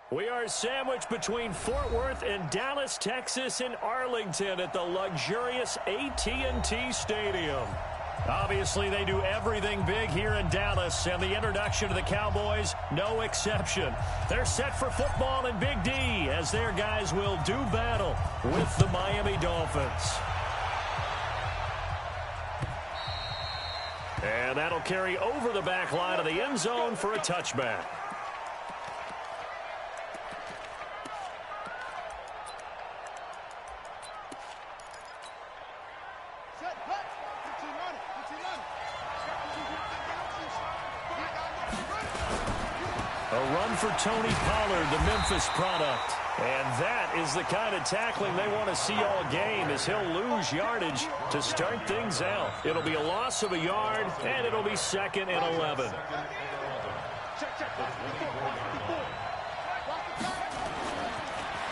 We are sandwiched between Fort Worth and Dallas, Texas, and Arlington at the luxurious AT&T Stadium. Obviously, they do everything big here in Dallas, and the introduction to the Cowboys, no exception. They're set for football in Big D as their guys will do battle with the Miami Dolphins. And that'll carry over the back line of the end zone for a touchback. A run for Tony Pollard, the Memphis product. And that is the kind of tackling they want to see all game, as he'll lose yardage to start things out. It'll be a loss of a yard, and it'll be 2nd and 11.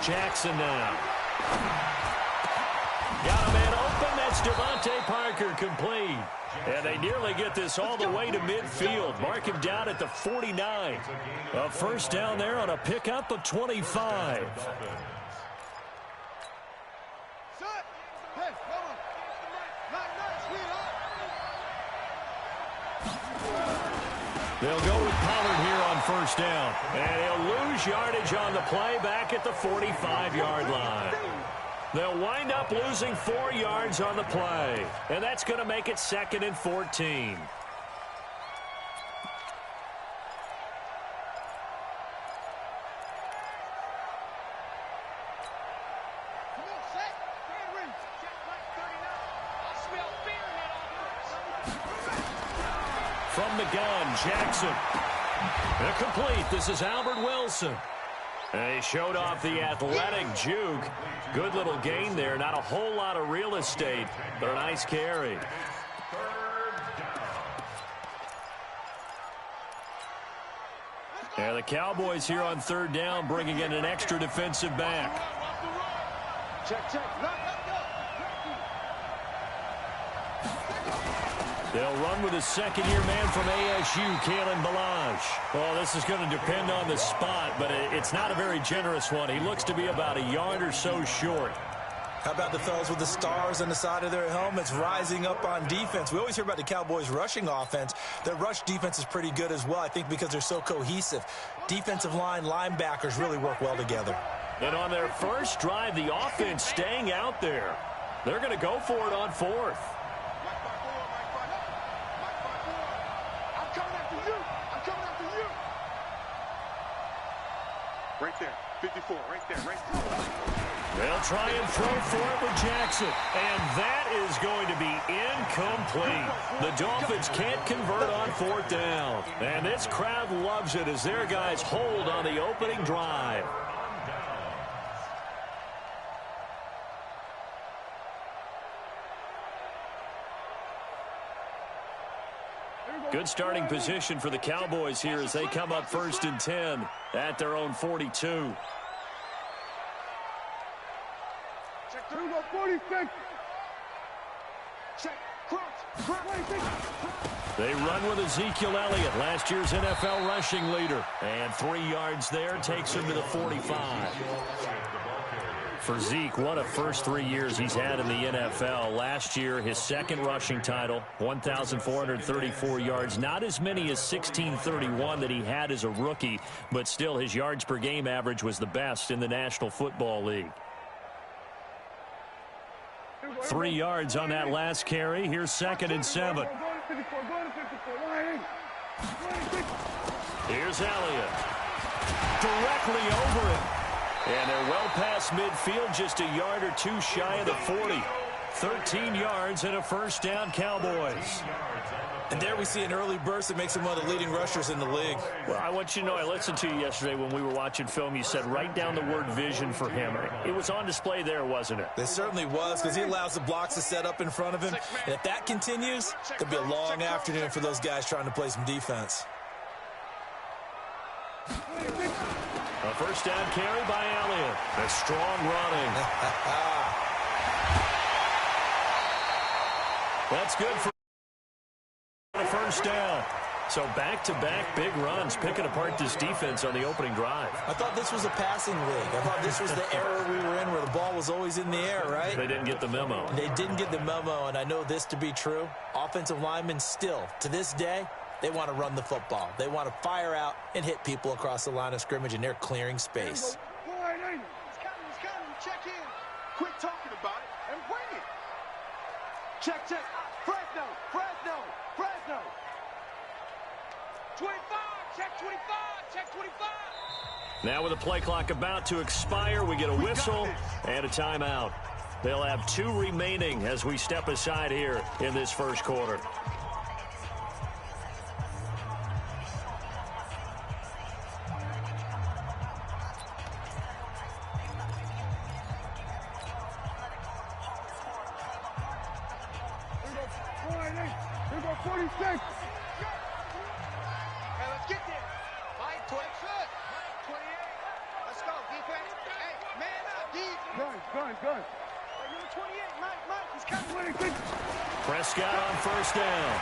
Jackson now. Got a man open. That's Devontae Parker, complete. And they nearly get this all the way to midfield. Mark him down at the 49. A first down there on a pickup of 25. They'll go with Pollard here on first down. And he'll lose yardage on the play back at the 45-yard line. They'll wind up losing 4 yards on the play. And that's going to make it 2nd and 14. From the gun, Jackson. Incomplete. This is Albert Wilson. And he showed off the athletic juke. Good little gain there. Not a whole lot of real estate, but a nice carry. And the Cowboys here on 3rd down, bringing in an extra defensive back. Check. They'll run with a second-year man from ASU, Kalen Ballage. Well, this is going to depend on the spot, but it's not a very generous one. He looks to be about a yard or so short. How about the fellas with the stars on the side of their helmets rising up on defense? We always hear about the Cowboys' rushing offense. Their rush defense is pretty good as well, I think, because they're so cohesive. Defensive line, linebackers really work well together. And on their first drive, the offense staying out there. They're going to go for it on 4th. Right there, 54, right there. They'll try and throw for it with Jackson. And that is going to be incomplete. The Dolphins can't convert on 4th down. And this crowd loves it as their guys hold on the opening drive. Good starting position for the Cowboys here as they come up 1st and 10 at their own 42. Check 46. Check. They run with Ezekiel Elliott, last year's NFL rushing leader. And 3 yards there takes him to the 45. For Zeke, what a first 3 years he's had in the NFL. Last year, his 2nd rushing title, 1,434 yards. Not as many as 1,631 that he had as a rookie, but still his yards per game average was the best in the National Football League. 3 yards on that last carry. Here's 2nd and 7. Here's Elliott. Directly over it. And they're well past midfield, just a yard or 2 shy of the 40. 13 yards and a first down, Cowboys. And there we see an early burst that makes him one of the leading rushers in the league. Well, I want you to know, I listened to you yesterday when we were watching film. You said write down the word vision for him. It was on display there, wasn't it? It certainly was, because he allows the blocks to set up in front of him. And if that continues, it could be a long afternoon for those guys trying to play some defense. A first down carry by Elliott. A strong running. That's good for a first down. So back-to-back big runs, picking apart this defense on the opening drive. I thought this was a passing league. I thought this was the era we were in where the ball was always in the air, right? They didn't get the memo. They didn't get the memo, and I know this to be true. Offensive linemen still, to this day, they want to run the football. They want to fire out and hit people across the line of scrimmage, and they're clearing space. It's coming. Check in. Quit talking about it and bring it. Check. Fresno. 25. Check 25. Now with the play clock about to expire, we get a whistle and a timeout. They'll have 2 remaining as we step aside here in this first quarter. Here go 46. Hey, let's get there. Mike, 28. Let's go, defense. Hey, man up, defense. Gun. Hey, you're 28. Mike, he's coming. 26. Prescott on first down.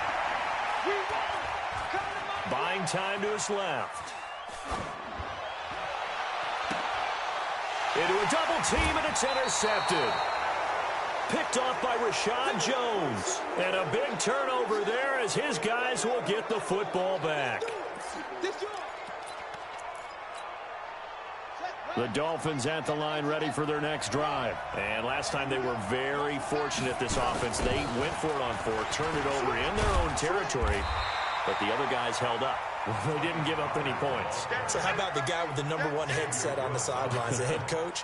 Buying time to his left. Into a double team, and it's intercepted. Picked off by Rashad Jones. And a big turnover there as his guys will get the football back. The Dolphins at the line ready for their next drive. And last time they were very fortunate, this offense. They went for it on 4, turned it over in their own territory, but the other guys held up. They didn't give up any points. So how about the guy with the #1 headset on the sidelines, the head coach?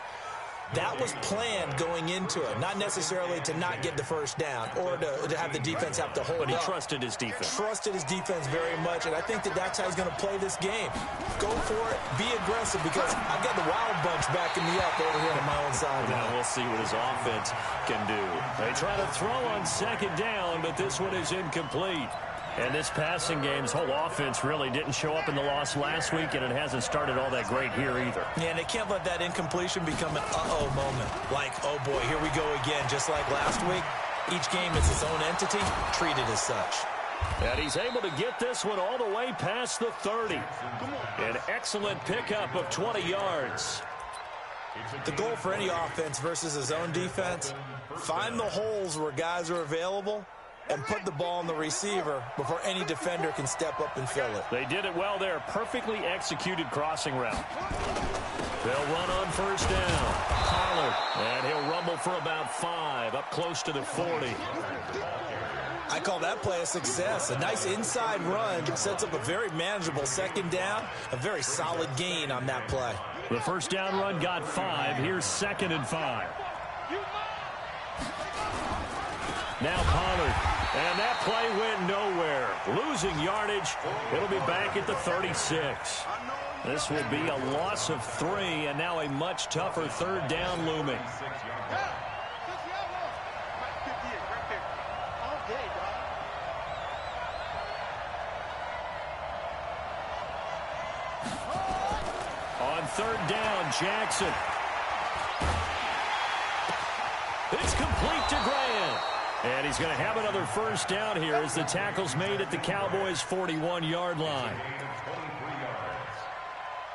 That was planned going into it, not necessarily to not get the first down or to have the defense have to hold up. But he trusted his defense. Trusted his defense very much, and I think that's how he's going to play this game. Go for it, be aggressive, because I've got the wild bunch backing me up over here on my own sideline. Now we'll see what his offense can do. They try to throw on second down, but this one is incomplete. And this passing game's whole offense really didn't show up in the loss last week, and it hasn't started all that great here either. Yeah, and they can't let that incompletion become an uh-oh moment. Like, oh boy, here we go again, just like last week. Each game is its own entity, treated as such. And he's able to get this one all the way past the 30. An excellent pickup of 20 yards. The goal for any offense versus his own defense, find the holes where guys are available and put the ball on the receiver before any defender can step up and fill it. They did it well there. Perfectly executed crossing route. They'll run on first down. Pollard, and he'll rumble for about 5, up close to the 40. I call that play a success. A nice inside run sets up a very manageable second down, a very solid gain on that play. The first down run got 5. Here's 2nd and 5. Now Pollard. And that play went nowhere. Losing yardage. It'll be back at the 36. This will be a loss of 3, and now a much tougher 3rd down looming. On 3rd down, Jackson. It's complete to Grant. And he's going to have another first down here as the tackle's made at the Cowboys' 41-yard line.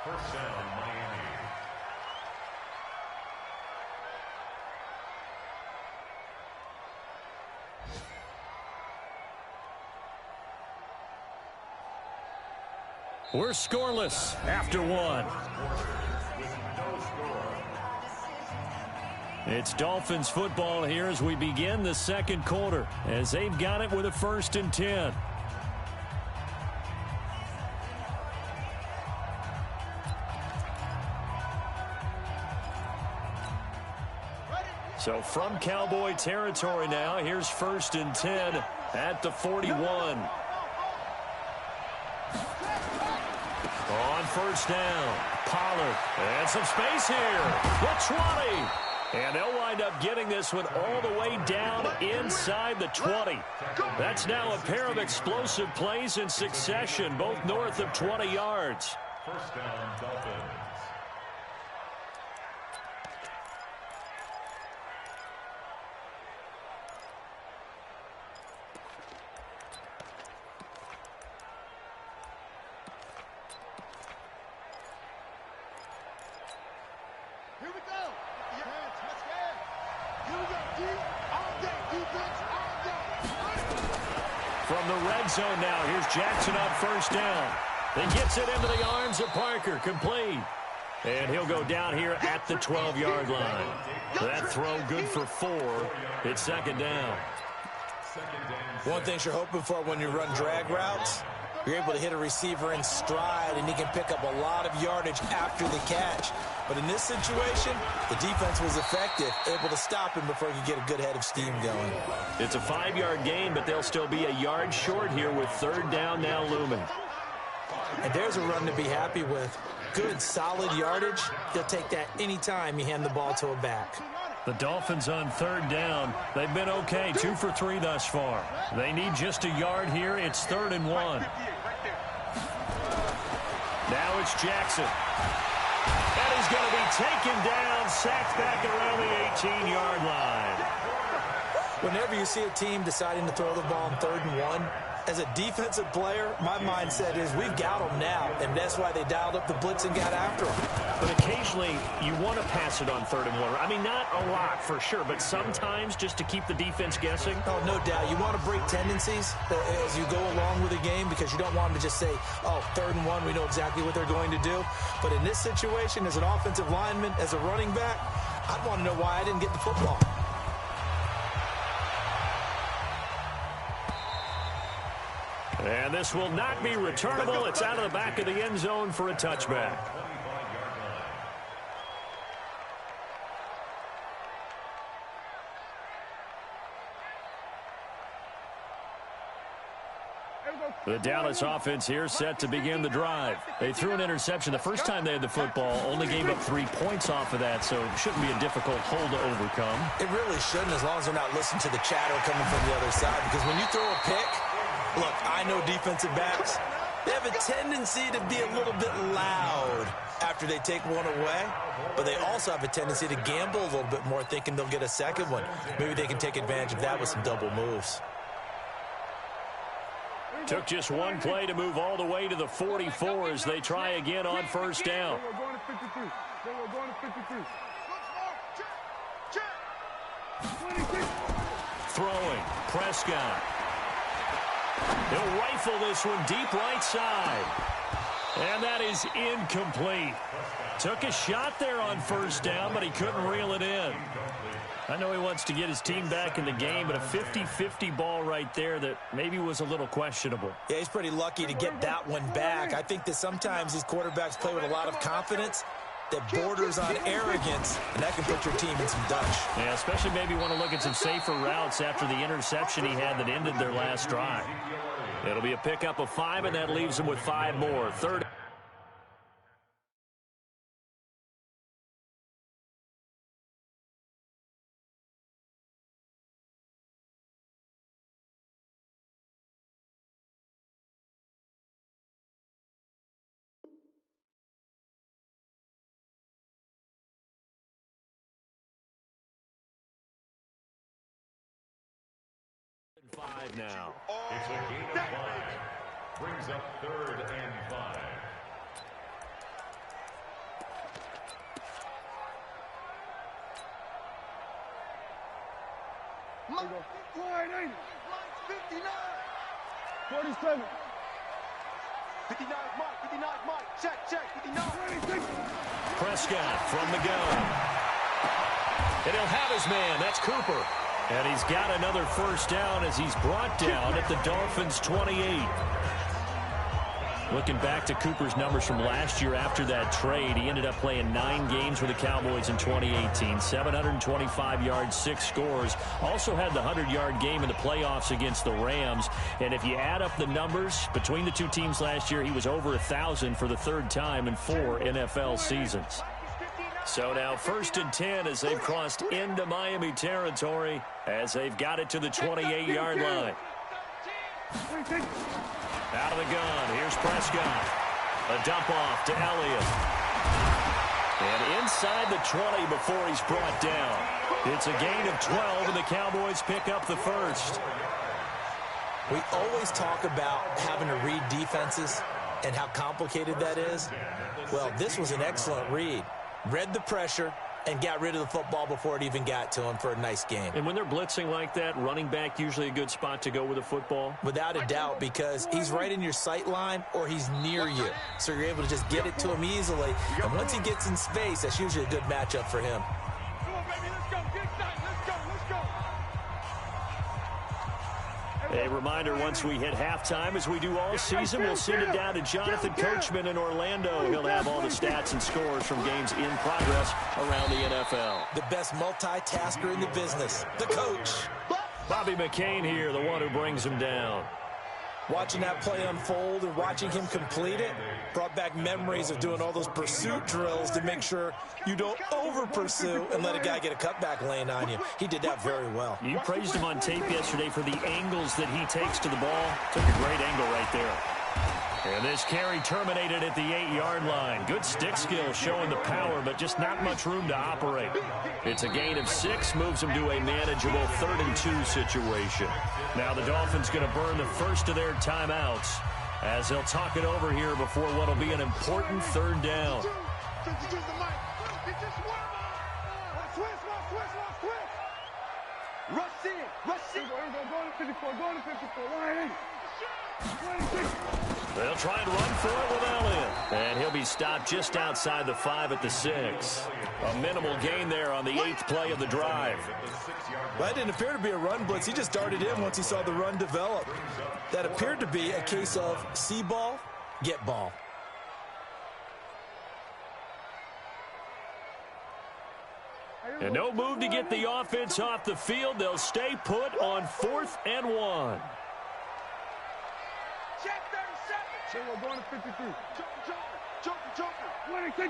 First down, Miami. We're scoreless after 1. It's Dolphins football here as we begin the second quarter, as they've got it with a 1st and 10. So from Cowboy territory now, here's 1st and 10 at the 41. On first down, Pollard, and some space here. The 20. And they'll wind up getting this one all the way down inside the 20. That's now a pair of explosive plays in succession, both north of 20 yards. First down, Dolphins. from the red zone now. Here's Jackson on first down. He gets it into the arms of Parker. Complete. And he'll go down here at the 12-yard line. That throw good for 4. It's second down. One thing you're hoping for when you run drag routes, you're able to hit a receiver in stride, and he can pick up a lot of yardage after the catch. But in this situation, the defense was effective, able to stop him before he could get a good head of steam going. It's a 5-yard gain, but they'll still be a yard short here with third down now looming. And there's a run to be happy with. Good, solid yardage. They'll take that anytime you hand the ball to a back. The Dolphins on third down. They've been okay, 2 for 3 thus far. They need just a yard here. It's 3rd and 1. Now it's Jackson. And he's going to be taken down, sacked back around the 18-yard line. Whenever you see a team deciding to throw the ball on 3rd and 1, as a defensive player, my mindset is we've got them now, and that's why they dialed up the blitz and got after them. But occasionally, you want to pass it on 3rd and 1. I mean, not a lot for sure, but sometimes just to keep the defense guessing. Oh, no doubt. You want to break tendencies as you go along with the game because you don't want them to just say, oh, 3rd and 1, we know exactly what they're going to do. But in this situation, as an offensive lineman, as a running back, I'd want to know why I didn't get the football. And this will not be returnable. It's out of the back of the end zone for a touchback. The Dallas offense here set to begin the drive. They threw an interception the first time they had the football, only gave up 3 points off of that, so it shouldn't be a difficult hole to overcome. It really shouldn't, as long as they're not listening to the chatter coming from the other side, because when you throw a pick, look, I know defensive backs, they have a tendency to be a little bit loud after they take one away, but they also have a tendency to gamble a little bit more, thinking they'll get a second one. Maybe they can take advantage of that with some double moves. Took just one play to move all the way to the 44 as they try again on first down. Throwing, Prescott. He'll rifle this one deep right side. And that is incomplete. Took a shot there on first down, but he couldn't reel it in. I know he wants to get his team back in the game, but a 50-50 ball right there that maybe was a little questionable. Yeah, he's pretty lucky to get that one back. I think that sometimes these quarterbacks play with a lot of confidence that borders on arrogance, and that can put your team in some dutch. Yeah, especially maybe want to look at some safer routes after the interception he had that ended their last drive. It'll be a pickup of 5, and that leaves them with 5 more. Third. Five now. It's a gain of 5. Brings up 3rd and 5. Line 80. 59. 47. 59 Mike. 59 Mike. Check. 59. Prescott from the gun. And he'll have his man. That's Cooper. And he's got another first down as he's brought down at the Dolphins' 28. Looking back to Cooper's numbers from last year after that trade, he ended up playing 9 games for the Cowboys in 2018. 725 yards, 6 scores. Also had the 100-yard game in the playoffs against the Rams. And if you add up the numbers between the two teams last year, he was over 1,000 for the 3rd time in 4 NFL seasons. So now 1st and 10 as they've crossed into Miami territory as they've got it to the 28-yard line. Out of the gun, here's Prescott. A dump off to Elliott. And inside the 20 before he's brought down. It's a gain of 12, and the Cowboys pick up the first. We always talk about having to read defenses and how complicated that is. Well, this was an excellent read. Read the pressure, and got rid of the football before it even got to him for a nice game. And when they're blitzing like that, running back usually a good spot to go with the football? Without a doubt, because he's right in your sight line or he's near you. So you're able to just get it to him easily. And once he gets in space, that's usually a good matchup for him. Come on, baby, let's go. Get excited. Let's go. Let's go. A reminder, once we hit halftime, as we do all season, we'll send it down to Jonathan Coachman in Orlando. He'll have all the stats and scores from games in progress around the NFL. The best multitasker in the business, the coach. Bobby McCain here, the one who brings him down. Watching that play unfold and watching him complete it brought back memories of doing all those pursuit drills to make sure you don't over-pursue and let a guy get a cutback lane on you. He did that very well. You praised him on tape yesterday for the angles that he takes to the ball. Took a great angle right there. And this carry terminated at the 8-yard line. Good stick skill showing the power, but just not much room to operate. It's a gain of 6, moves them to a manageable 3rd and 2 situation. Now the Dolphins going to burn the first of their timeouts as they'll talk it over here before what will be an important 3rd down. Rush in. Rush in. Go to 54. Go to 54. Line in. They'll try and run for it with Elliott. And he'll be stopped just outside the 5 at the 6. A minimal gain there on the 8th play of the drive. Well, that didn't appear to be a run blitz. He just darted in once he saw the run develop. That appeared to be a case of see ball, get ball. And no move to get the offense off the field. They'll stay put on 4th and 1. Check 37. We're going to 53. Joker. 26.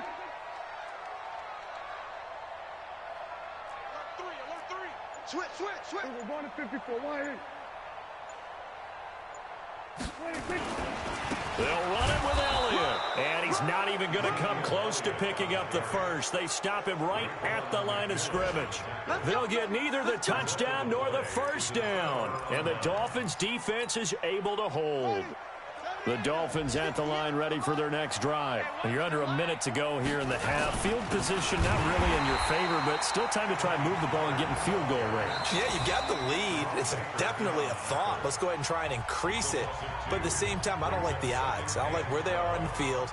Alert 3. Switch. We're going to 54. Line in. 26. They'll run it with Elliott. And he's not even going to come close to picking up the first. They stop him right at the line of scrimmage. They'll get neither the touchdown nor the first down. And the Dolphins defense is able to hold. The Dolphins at the line ready for their next drive. You're under a minute to go here in the half. Field position not really in your favor, but still time to try and move the ball and get in field goal range. Yeah, you got the lead. It's definitely a thought. Let's go ahead and try and increase it. But at the same time, I don't like the odds. I don't like where they are on the field.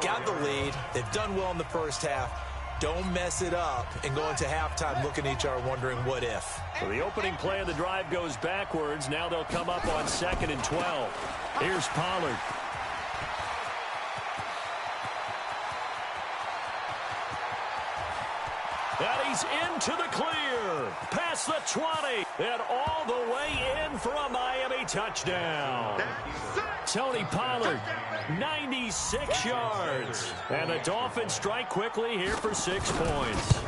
Got the lead. They've done well in the first half. Don't mess it up and go into halftime looking at each other wondering what if. So the opening play of the drive goes backwards. Now they'll come up on 2nd and 12. Here's Pollard. And he's into the clear. Past the 20. And all the way in for a Miami touchdown. Tony Pollard, 96 yards. And the Dolphins strike quickly here for 6 points.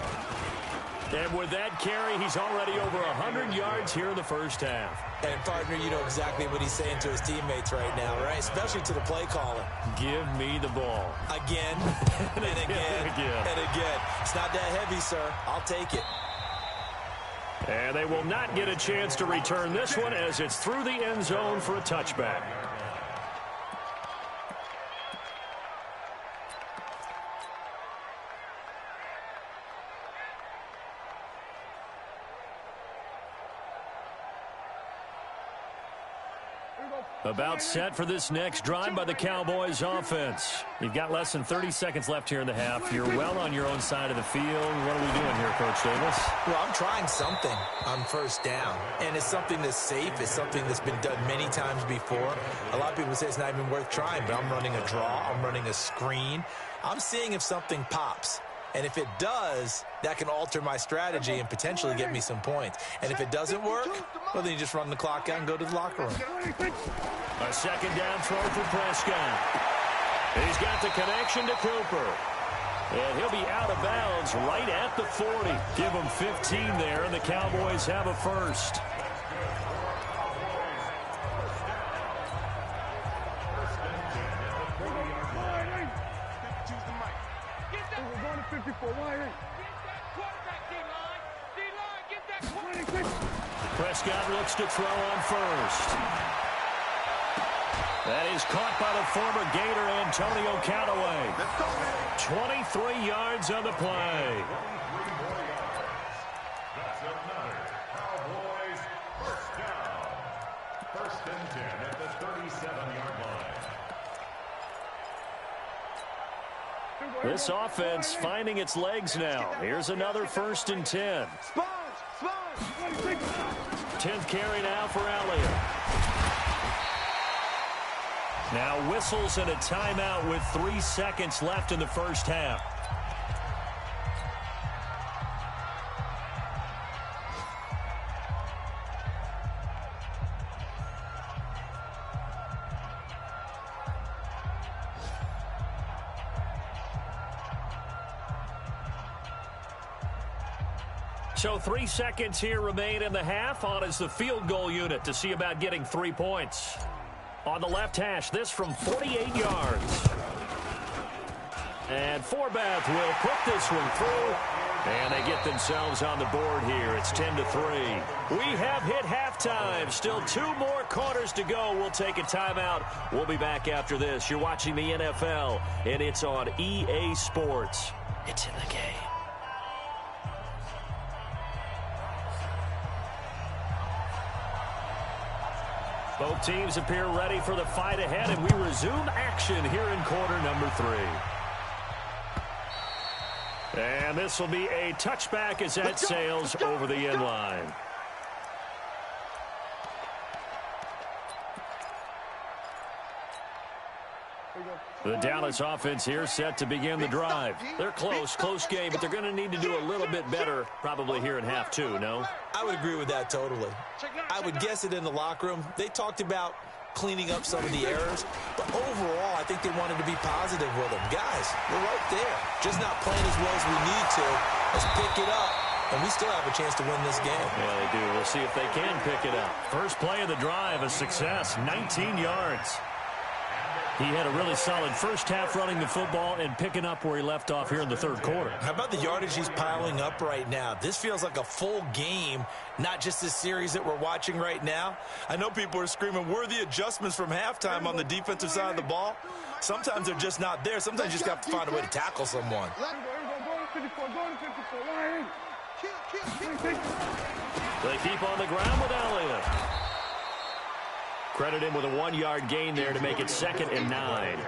And with that carry, he's already over 100 yards here in the first half. And, partner, you know exactly what he's saying to his teammates right now, right? Especially to the play caller. Give me the ball. Again, and again, and again. It's not that heavy, sir. I'll take it. And they will not get a chance to return this one as it's through the end zone for a touchback. About set for this next drive by the Cowboys offense. You've got less than 30 seconds left here in the half. You're well on your own side of the field. What are we doing here, Coach Davis? Well, I'm trying something on first down, and it's something that's safe. It's something that's been done many times before. A lot of people say it's not even worth trying, but I'm running a draw. I'm running a screen. I'm seeing if something pops. And if it does, that can alter my strategy and potentially get me some points. And if it doesn't work, well, then you just run the clock out and go to the locker room. A 2nd down throw for Prescott. He's got the connection to Cooper. And he'll be out of bounds right at the 40. Give him 15 there, and the Cowboys have a first. Prescott looks to throw on first. That is caught by the former Gator Antonio Callaway. 23 yards on the play. That's another Cowboys first down. First and 10 at the 37-yard line. This offense finding its legs now. Here's another first and 10. 10th carry now for Elliott. Now whistles and a timeout with 3 seconds left in the first half. So 3 seconds here remain in the half. On is the field goal unit to see about getting 3 points. On the left hash, this from 48 yards. And Forbath will put this one through. And they get themselves on the board here. It's 10-3. We have hit halftime. Still 2 more quarters to go. We'll take a timeout. We'll be back after this. You're watching the NFL, and it's on EA Sports. It's in the game. Both teams appear ready for the fight ahead, and we resume action here in quarter number 3. And this will be a touchback as that sails over the end line. The Dallas offense here set to begin the drive. They're close game, but they're going to need to do a little bit better probably here in half 2, no? I would agree with that totally. I would guess it in the locker room. They talked about cleaning up some of the errors, but overall, I think they wanted to be positive with them. Guys, we're right there. Just not playing as well as we need to. Let's pick it up, and we still have a chance to win this game. Yeah, they do. We'll see if they can pick it up. First play of the drive, a success, 19 yards. He had a really solid first half running the football and picking up where he left off here in the third quarter. How about the yardage he's piling up right now? This feels like a full game, not just this series that we're watching right now. I know people are screaming, where are the adjustments from halftime on the defensive side of the ball? Sometimes they're just not there. Sometimes you just have to find a way to tackle someone. They keep on the ground with Elliott. Credit him with a 1-yard gain there to make it 2nd and 9.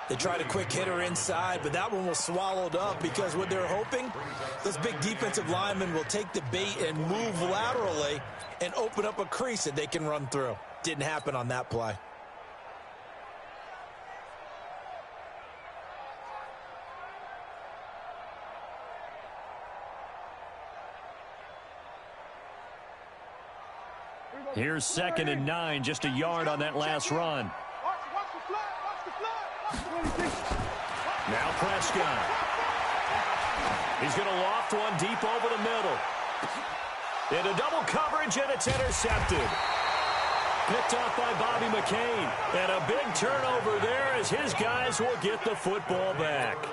They tried a quick hitter inside, but that one was swallowed up because what they're hoping, those big defensive linemen will take the bait and move laterally and open up a crease that they can run through. Didn't happen on that play. Here's 2nd and 9, just a yard on that last run. Now Prescott. He's going to loft one deep over the middle. Into double coverage, and it's intercepted. Picked off by Bobby McCain. And a big turnover there as his guys will get the football back.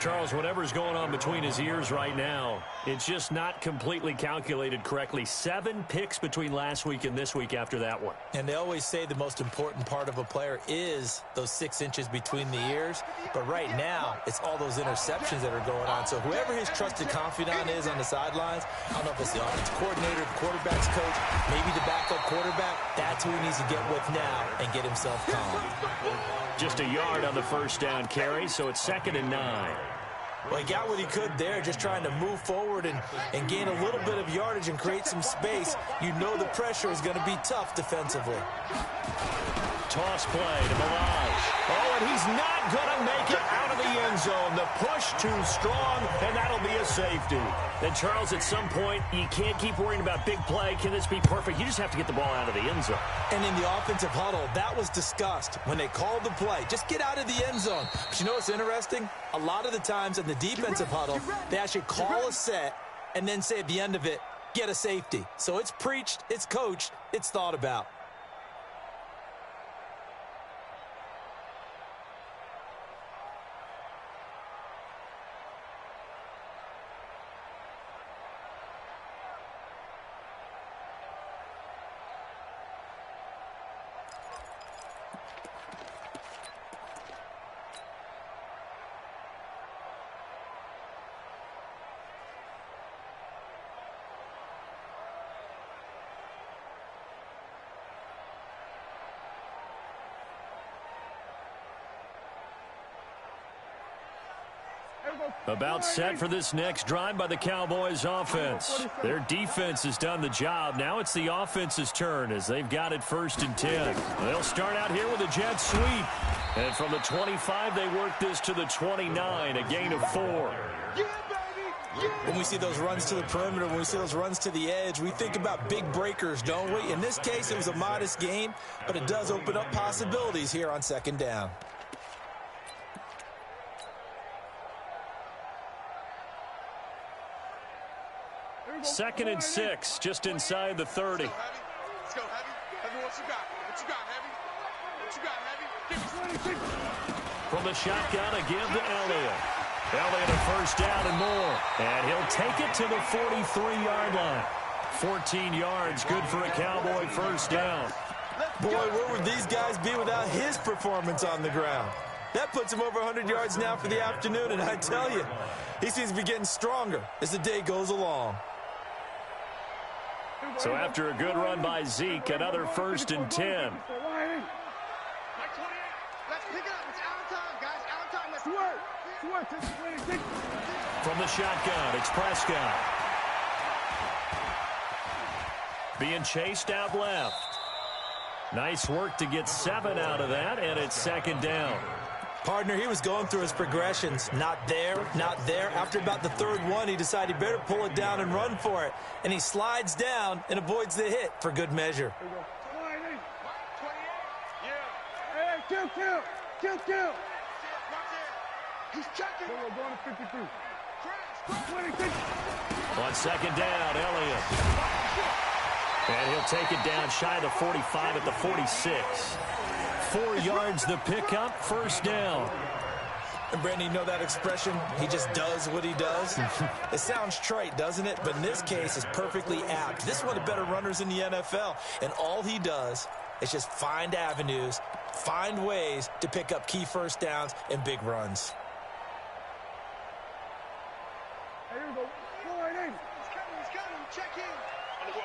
Charles, whatever's going on between his ears right now, it's just not completely calculated correctly. 7 picks between last week and this week after that one. And they always say the most important part of a player is those 6 inches between the ears. But right now, it's all those interceptions that are going on. So whoever his trusted confidant is on the sidelines, I don't know if it's the offensive coordinator, the quarterback's coach, maybe the backup quarterback, that's who he needs to get with now and get himself calm. Just a yard on the first down carry, so it's 2nd and 9. Well, he got what he could there, just trying to move forward and gain a little bit of yardage and create some space. You know the pressure is going to be tough defensively. Toss play to Milage. Oh, and he's not going to make it out of the end zone. The push too strong, and that'll be a safety. And, Charles, at some point, you can't keep worrying about big play. Can this be perfect? You just have to get the ball out of the end zone. And in the offensive huddle, that was discussed when they called the play. Just get out of the end zone. But you know what's interesting? A lot of the times in the defensive huddle, they actually call a set and then say at the end of it, get a safety. So it's preached, it's coached, it's thought about. About set for this next drive by the Cowboys offense. Their defense has done the job. Now it's the offense's turn as they've got it 1st and 10. They'll start out here with a jet sweep. And from the 25, they work this to the 29, a gain of 4. When we see those runs to the perimeter, when we see those runs to the edge, we think about big breakers, don't we? In this case, it was a modest gain, but it does open up possibilities here on 2nd down. Second and 6, just inside the 30. Let's go, Heavy. Heavy, what you got? What you got, Heavy? What you got, Heavy? Give me 20. From the shotgun, a give to Elliott. Elliott a 1st down and more. And he'll take it to the 43-yard line. 14 yards, good for a Cowboy 1st down. Boy, where would these guys be without his performance on the ground? That puts him over 100 yards now for the afternoon, and I tell you, he seems to be getting stronger as the day goes along. So after a good run by Zeke, another 1st and 10. Let's pick it up. It's out of time, guys. Out of time. Let's work. From the shotgun, it's Prescott. Being chased out left. Nice work to get 7 out of that, and it's 2nd down. Partner, he was going through his progressions. Not there, not there. After about the 3rd one, he decided he better pull it down and run for it. And he slides down and avoids the hit for good measure. Kill. He's checking. We're going to 53. On 2nd down, Elliott. And he'll take it down shy of the 45 at the 46. 4 yards the pickup, 1st down. And Brandon, you know that expression? He just does what he does. It sounds trite, doesn't it? But in this case, it's perfectly apt. This is one of the better runners in the NFL. And all he does is just find avenues, find ways to pick up key 1st downs and big runs. Here we go. He's coming. Check in. Here we go.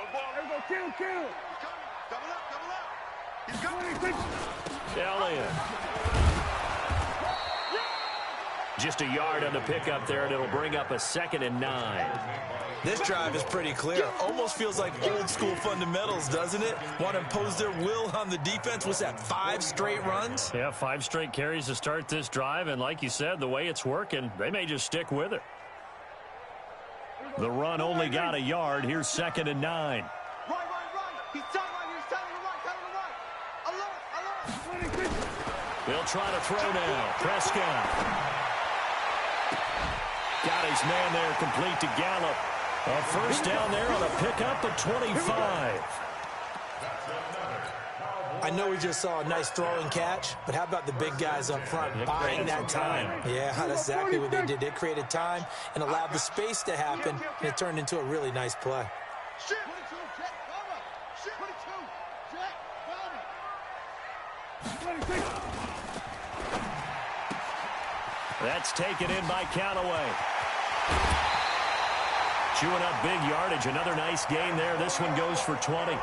Kill. He's coming. Double up. He's coming. Elliott. Just a yard on the pickup there, and it'll bring up a 2nd and 9. This drive is pretty clear. Almost feels like old school fundamentals, doesn't it? Want to impose their will on the defense. What's that, 5 straight runs? Yeah, 5 straight carries to start this drive, and like you said, the way it's working, they may just stick with it. The run only got a yard. Here's 2nd and 9. Right. He's telling the right. Alert. They'll try to throw now. Prescott. Got his man there, complete to Gallup. A 1st down there on a pickup of 25. I know we just saw a nice throwing catch, but how about the big guys up front buying that time? Yeah, that's exactly what they did. They created time and allowed the space to happen, and it turned into a really nice play. That's taken in by Callaway. Chewing up big yardage. Another nice gain there. This one goes for 20.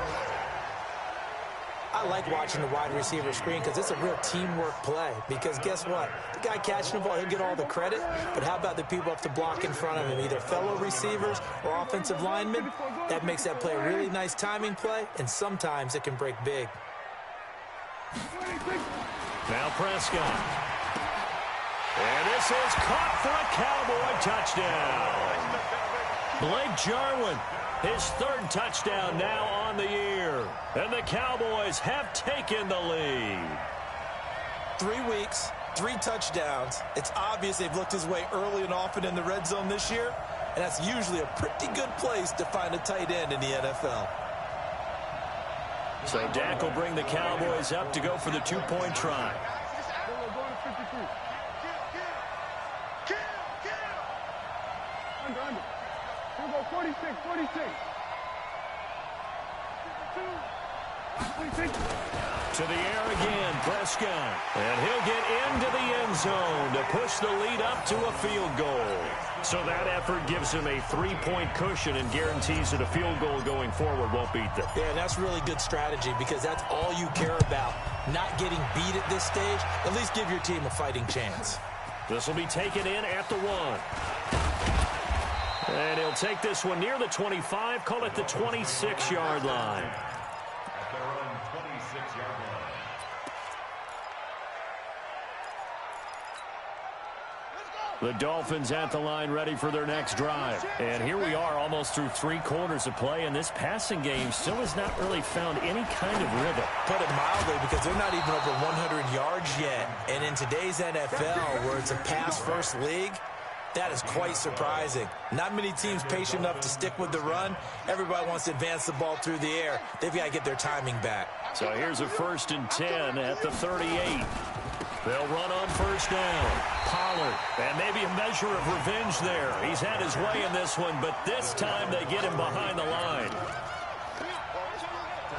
I like watching the wide receiver screen because it's a real teamwork play. Because guess what? The guy catching the ball, he'll get all the credit. But how about the people up to block in front of him, either fellow receivers or offensive linemen? That makes that play a really nice timing play, and sometimes it can break big. Now Prescott. And this is caught for a Cowboy touchdown. Blake Jarwin, his 3rd touchdown now on the year. And the Cowboys have taken the lead. 3 weeks, 3 touchdowns. It's obvious they've looked his way early and often in the red zone this year. And that's usually a pretty good place to find a tight end in the NFL. So Dak will bring the Cowboys up to go for the 2-point try. Under. Here we go, 46. To the air again, Prescott. And he'll get into the end zone to push the lead up to a field goal. So that effort gives him a 3-point cushion and guarantees that a field goal going forward won't beat them. Yeah, and that's really good strategy because that's all you care about. Not getting beat at this stage. At least give your team a fighting chance. This will be taken in at the 1. And he'll take this one near the 25, call it the 26-yard line. At their own 26-yard line. The Dolphins at the line ready for their next drive. And here we are almost through 3 quarters of play, and this passing game still has not really found any kind of rhythm. Put it mildly, because they're not even over 100 yards yet. And in today's NFL, where it's a pass-first league, that is quite surprising. Not many teams patient enough to stick with the run. Everybody wants to advance the ball through the air. They've got to get their timing back. So here's a 1st and 10 at the 38. They'll run on 1st down. Pollard, and maybe a measure of revenge there. He's had his way in this one, but this time they get him behind the line.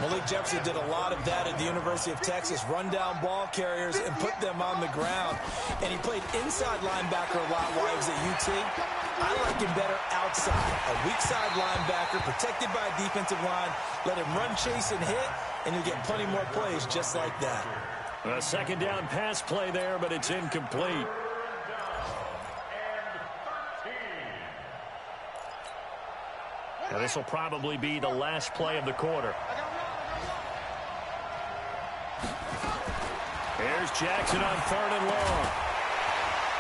Malik Jefferson did a lot of that at the University of Texas. Run down ball carriers and put them on the ground. And he played inside linebacker a lot while he was at UT. I like him better outside. A weak side linebacker protected by a defensive line. Let him run, chase, and hit, and you'll get plenty more plays just like that. A 2nd down pass play there, but it's incomplete. Now this will probably be the last play of the quarter. Here's Jackson on 3rd and long.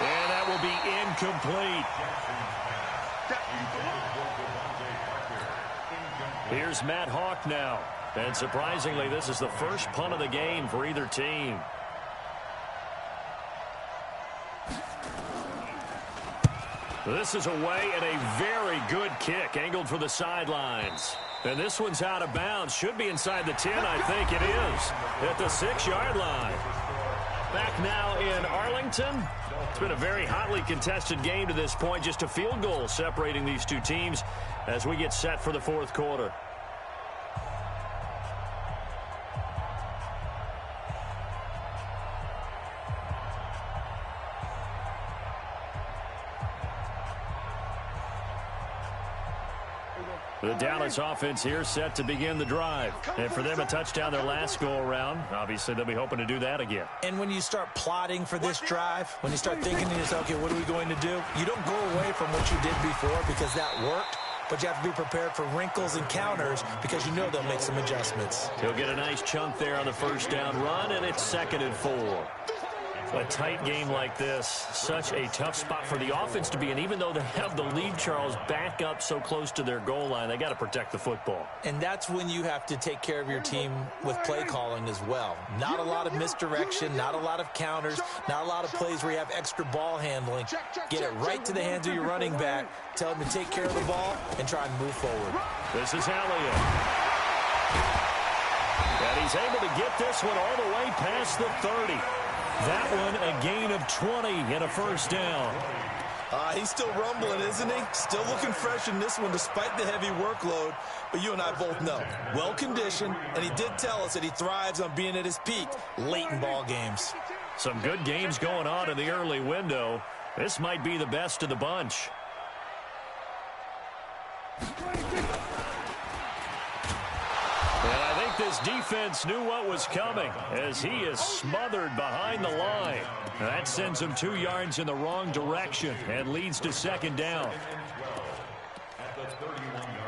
And that will be incomplete. Here's Matt Hawk now. And surprisingly, this is the first punt of the game for either team. This is away, and a very good kick angled for the sidelines. And this one's out of bounds. Should be inside the 10, I think it is. At the 6-yard line. Back now in Arlington. It's been a very hotly contested game to this point. Just a field goal separating these two teams as we get set for the 4th quarter. The Dallas offense here set to begin the drive. And for them, a touchdown their last go-around. Obviously, they'll be hoping to do that again. And when you start plotting for this drive, when you start thinking to yourself, okay, what are we going to do? You don't go away from what you did before because that worked. But you have to be prepared for wrinkles and counters because you know they'll make some adjustments. He'll get a nice chunk there on the 1st down run, and it's 2nd and 4. A tight game like this, such a tough spot for the offense to be in. Even though they have the lead, Charles, back up so close to their goal line, they got to protect the football. And that's when you have to take care of your team with play calling as well. Not a lot of misdirection, not a lot of counters, not a lot of plays where you have extra ball handling. Get it right to the hands of your running back, tell him to take care of the ball, and try and move forward. This is Elliott. And he's able to get this one all the way past the 30. That one a gain of 20 and a 1st down. He's still rumbling, isn't he? Still looking fresh in this one despite the heavy workload. But you and I both know, well-conditioned, and he did tell us that he thrives on being at his peak late in ball games. Some good games going on in the early window. This might be the best of the bunch. And I think this defense knew what was coming as he is smothered behind the line. And that sends him 2 yards in the wrong direction and leads to 2nd down. At the 31-yard line.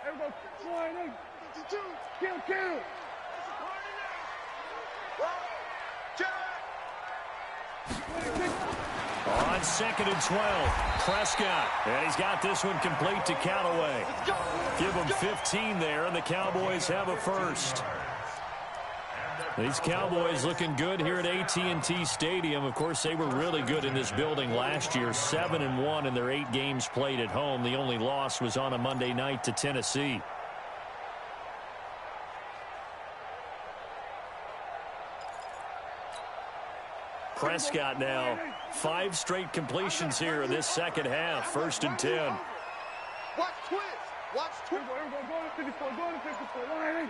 Everybody, 52, kill. On 2nd and 12, Prescott. And he's got this one complete to Callaway. Give him 15 there, and the Cowboys have a 1st. These Cowboys looking good here at AT&T Stadium. Of course, they were really good in this building last year. 7-1 in their 8 games played at home. The only loss was on a Monday night to Tennessee. Prescott now, 5 straight completions here in this 2nd half. 1st and 10. Watch twist. Watch. Here we go. Go to 54. Go to 54. 180.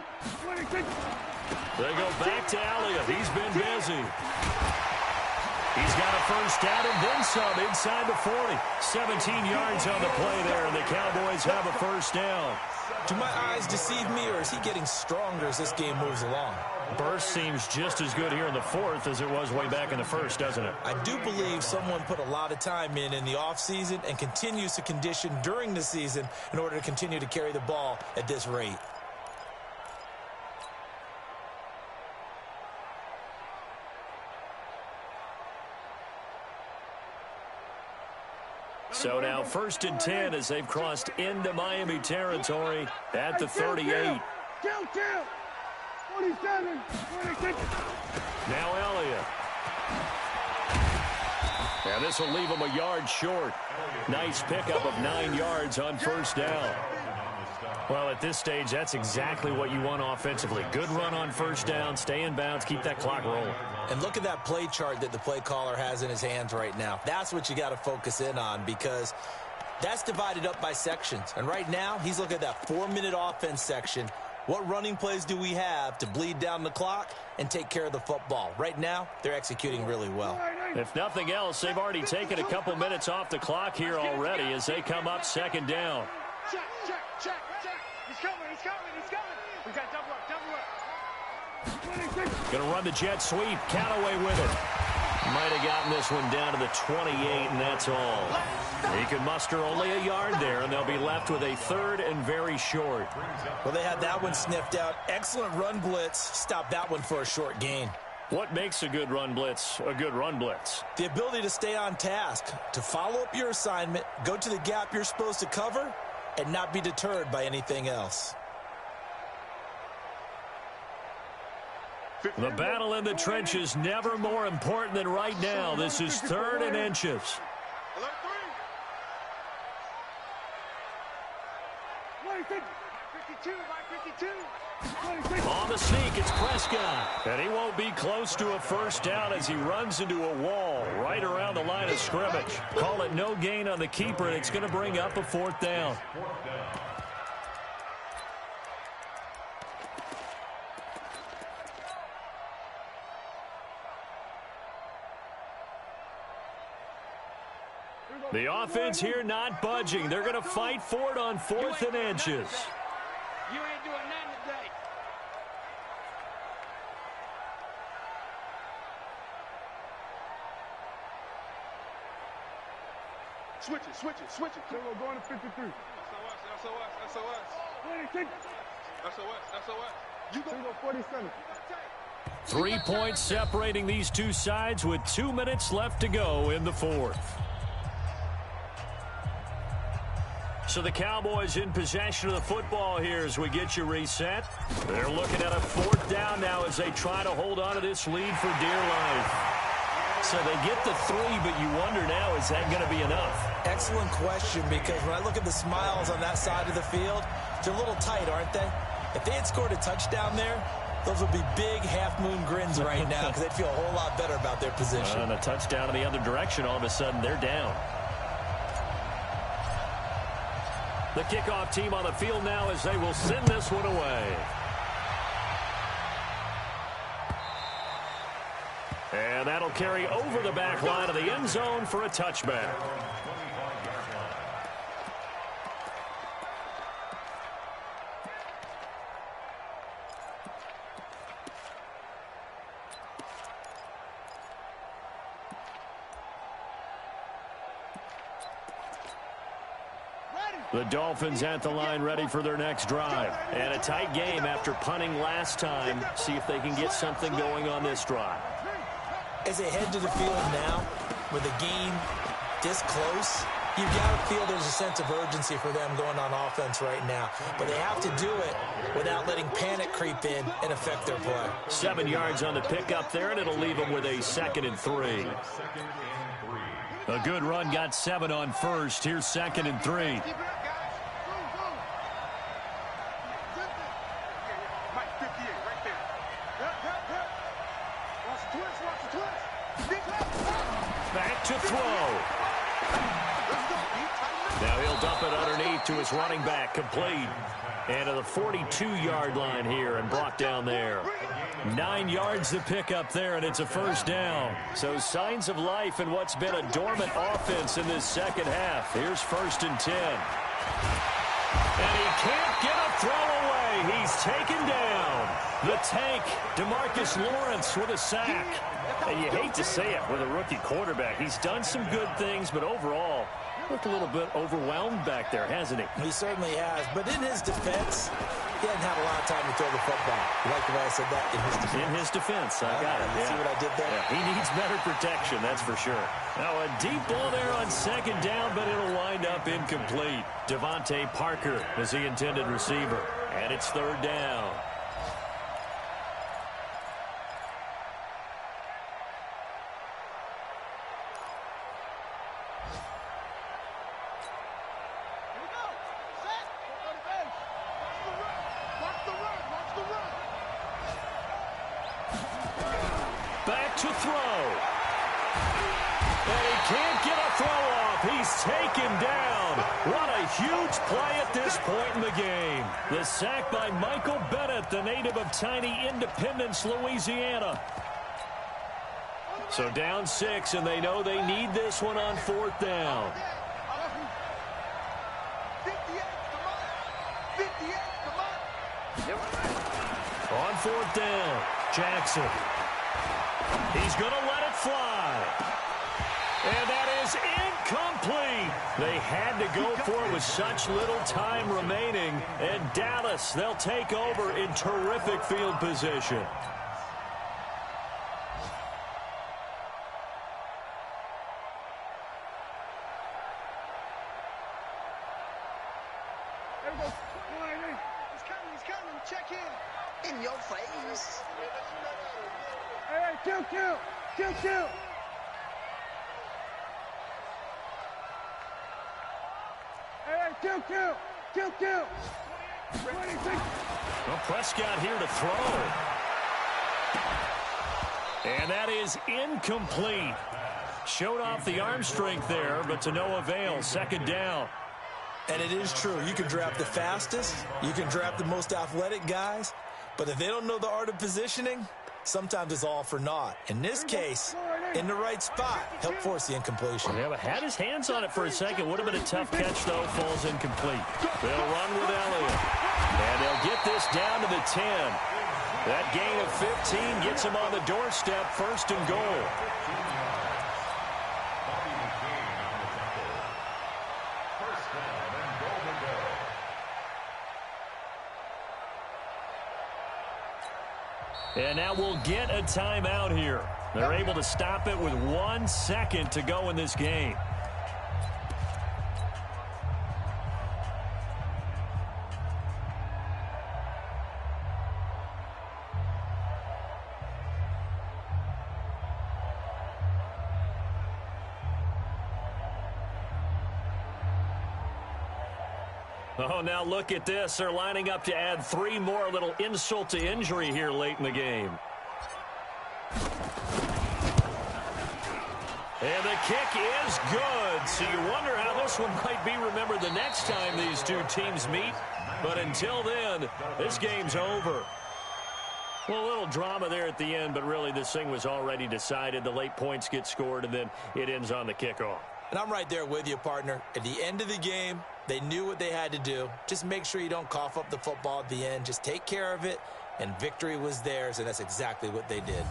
They go back to Elliott. He's been busy. He's got a first down and then some inside the 40. 17 yards on the play there, and the Cowboys have a first down. Do my eyes deceive me, or is he getting stronger as this game moves along? Burst seems just as good here in the fourth as it was way back in the first, doesn't it? I do believe someone put a lot of time in the offseason and continues to condition during the season in order to continue to carry the ball at this rate. So now 1st and 10 as they've crossed into Miami territory at the 38. Kill. 47. 46. Now Elliott. And this will leave him a yard short. Nice pickup of 9 yards on first down. Well, at this stage, that's exactly what you want offensively. Good run on first down, stay in bounds, keep that clock rolling. And look at that play chart that the play caller has in his hands right now. That's what you got to focus in on, because that's divided up by sections. And right now, he's looking at that 4-minute offense section. What running plays do we have to bleed down the clock and take care of the football? Right now, they're executing really well. If nothing else, they've already taken a couple minutes off the clock here already as they come up 2nd down. Check. He's coming. We got double up. 26. Going to run the jet sweep. Callaway with it. Might have gotten this one down to the 28, and that's all. He could muster only a yard there, and they'll be left with a 3rd and very short. Well, they had that one sniffed out. Excellent run blitz. Stop that one for a short gain. What makes a good run blitz a good run blitz? The ability to stay on task, to follow up your assignment, go to the gap you're supposed to cover, and not be deterred by anything else. The battle in the trenches never more important than right now. This is 3rd and inches. 52. On the sneak, it's Prescott. And he won't be close to a first down as he runs into a wall right around the line of scrimmage. Call it no gain on the keeper, and it's going to bring up a 4th down. The offense here not budging. They're going to fight for it on 4th and inches. You ain't doing nothing today. Switch it. So we're going to 53. SOS. 26. SOS. You go 47. 3 points separating these two sides with 2 minutes left to go in the 4th. So the Cowboys in possession of the football here as we get you reset. They're looking at a 4th down now as they try to hold on to this lead for dear life. So they get the 3, but you wonder now, is that going to be enough? Excellent question, because when I look at the smiles on that side of the field, they're a little tight, aren't they? If they had scored a touchdown there, those would be big half-moon grins right now because they'd feel a whole lot better about their position. And a touchdown in the other direction, all of a sudden they're down. The kickoff team on the field now as they will send this one away. And that'll carry over the back line of the end zone for a touchback. The Dolphins at the line ready for their next drive. And a tight game after punting last time. See if they can get something going on this drive. As they head to the field now, with the game this close, you've got to feel there's a sense of urgency for them going on offense right now. But they have to do it without letting panic creep in and affect their play. 7 yards on the pickup there, and it'll leave them with a 2nd and 3. A good run got 7 on first. Here's 2nd and 3. Back to throw. Now he'll dump it underneath to his running back, complete. And to the 42-yard line here and brought down there. 9 yards to pick up there, and it's a first down. So signs of life in what's been a dormant offense in this second half. Here's 1st and 10. And he can't get a throw away. He's taken down. The tank, DeMarcus Lawrence with a sack. And you hate to say it with a rookie quarterback. He's done some good things, but overall, looked a little bit overwhelmed back there, hasn't he? He certainly has. But in his defense, he hasn't had a lot of time to throw the football. You like the way I said that? In his defense. In his defense. I got it. You see what I did there? Yeah, he needs better protection, that's for sure. Now a deep ball there on 2nd down, but it'll wind up incomplete. Devontae Parker is the intended receiver. And it's 3rd down. Back to throw. And he can't get a throw off. He's taken down. What a huge play at this point in the game. The sack by Michael Bennett, the native of tiny Independence, Louisiana. So down 6, and they know they need this one on 4th down. 58, come on. On 4th down, Jackson. He's going to let it fly. And that is incomplete. They had to go for it with such little time remaining. And Dallas, they'll take over in terrific field position. There we go. He's coming. Check in. In your face. Hey, kill. Hey, kill. 26. Well, Prescott here to throw. And that is incomplete. Showed off the arm strength there, but to no avail. 2nd down. And it is true. You can draft the fastest. You can draft the most athletic guys. But if they don't know the art of positioning, sometimes it's all for naught. In this case, in the right spot, helped force the incompletion. Yeah, but had his hands on it for a second. Would have been a tough catch, though. Falls incomplete. They'll run with Elliott. And they'll get this down to the 10. That gain of 15 gets him on the doorstep. 1st and goal. And now we'll get a timeout here. They're able to stop it with 1 second to go in this game. Oh, now look at this. They're lining up to add 3 more, a little insult to injury here late in the game. And the kick is good. So you wonder how this one might be remembered the next time these two teams meet. But until then, this game's over. Well, a little drama there at the end, but really this thing was already decided. The late points get scored, and then it ends on the kickoff. And I'm right there with you, partner. At the end of the game, they knew what they had to do. Just make sure you don't cough up the football at the end. Just take care of it, and victory was theirs, and that's exactly what they did.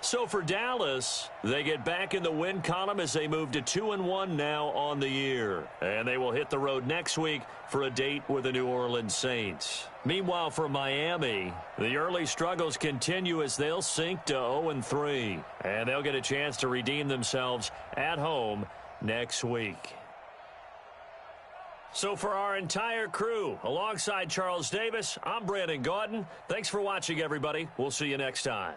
So for Dallas, they get back in the win column as they move to 2-1 now on the year. And they will hit the road next week for a date with the New Orleans Saints. Meanwhile, for Miami, the early struggles continue as they'll sink to 0-3. And they'll get a chance to redeem themselves at home next week. So for our entire crew, alongside Charles Davis, I'm Brandon Gaudin. Thanks for watching, everybody. We'll see you next time.